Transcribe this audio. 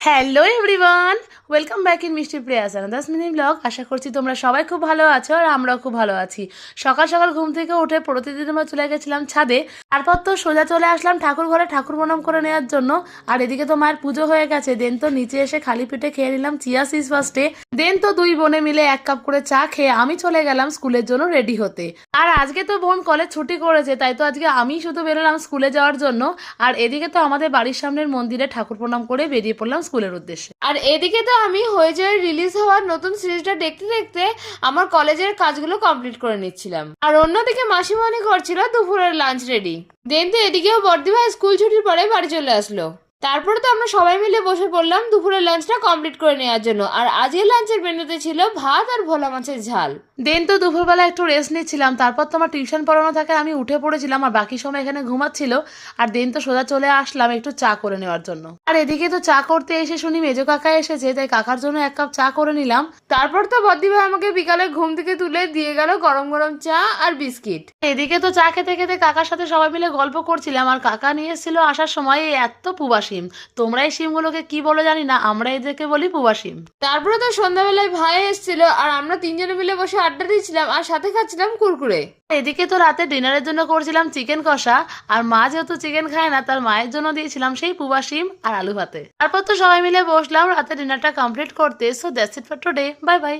Hello everyone, welcome back in মিষ্টি Prius আনাদাস mini blog. আশা করছি তোমরা সবাই খুব ভালো আছো আর আমরাও খুব ভালো আছি। সকাল সকাল ঘুম থেকে উঠে প্রতিদিন আমরা চলে গেছিলাম ছাদে, তারপর তো সোজা চলে আসলাম ঠাকুর ঘরে ঠাকুর প্রণাম করে নেওয়ার জন্য। আর এদিকে তো মায়ের পুজো হয়ে গেছে। দেন তো নিচে এসে খালি পেটে খেয়ে নিলাম চিয়া সিডস ফার্স্টে। দেন তো দুই বোনে মিলে এক কাপ করে চা খেয়ে আমি চলে গেলাম স্কুলের জন্য রেডি হতে। আর আজকে তো বোন কলেজ ছুটি করেছে, তাই তো আজকে আমি শুধু বেরোলাম স্কুলে যাওয়ার জন্য। আর এদিকে তো আমাদের বাড়ির সামনের মন্দিরে ঠাকুর প্রণাম করে বেরিয়ে পড়লাম স্কুলের উদ্দেশ্যে। আর এদিকে তো আমি হইচই রিলিজ হওয়ার নতুন সিরিজটা দেখতে দেখতে আমার কলেজের কাজগুলো কমপ্লিট করে নিচ্ছিলাম। আর অন্যদিকে মাসিমণি করছিল দুপুরের লাঞ্চ রেডি। দেন তো এদিকেও বর্দি ভাই স্কুল ছুটির পরে বাড়ি চলে আসলো। তারপরে তো আমরা সবাই মিলে বসে পড়লাম দুপুরের লাঞ্চটা কমপ্লিট করে নেওয়ার জন্য। আর আজকের লাঞ্চের মেনুতে ছিল ভাত আর ভোলা মাছের ঝাল। দেন তো দুপুরবেলা একটু রেস্ট নিচ্ছিলাম, তারপর তো আমার টিউশন পড়ানো থাকে, আমি উঠে পড়েছিলাম আর বাকি সময় এখানে ঘুমাচ্ছিল। আর দেন তো সোজা চলে আসলাম একটু চা করে নেওয়ার জন্য। আর এদিকে তো চা করতে এসে শুনি মেজো কাকা এসেছে, তাই কাকার জন্য এক কাপ চা করে নিলাম। তারপর তো বদ্দি ভাই আমাকে বিকালে ঘুম থেকে তুলে দিয়ে গেল গরম গরম চা আর বিস্কিট। এদিকে তো চা খেতে খেতে কাকার সাথে সবাই মিলে গল্প করছিলাম। আর কাকা নিয়ে এসেছিল আসার সময় এই এত পুবা শিম। তোমরা এই শিমগুলোকে কি বলো জানি না, আমরা এদেরকে বলি পুবা শিম। তারপরে তো সন্ধ্যাবেলায় ভাই এসেছিল আর আমরা তিনজনে মিলে বসে আড্ডা দিচ্ছিলাম আর সাথে খাচ্ছিলাম কুরকুরে। এদিকে তো রাতে ডিনারের জন্য করছিলাম চিকেন কষা। আর মা যেহেতু চিকেন খায় না, তার মায়ের জন্য দিয়েছিলাম সেই পুবা শিম আর আলু ভাতে। তারপর তো সবাই মিলে বসলাম রাতে ডিনারটা কমপ্লিট করতে। So that's it for today, bye bye.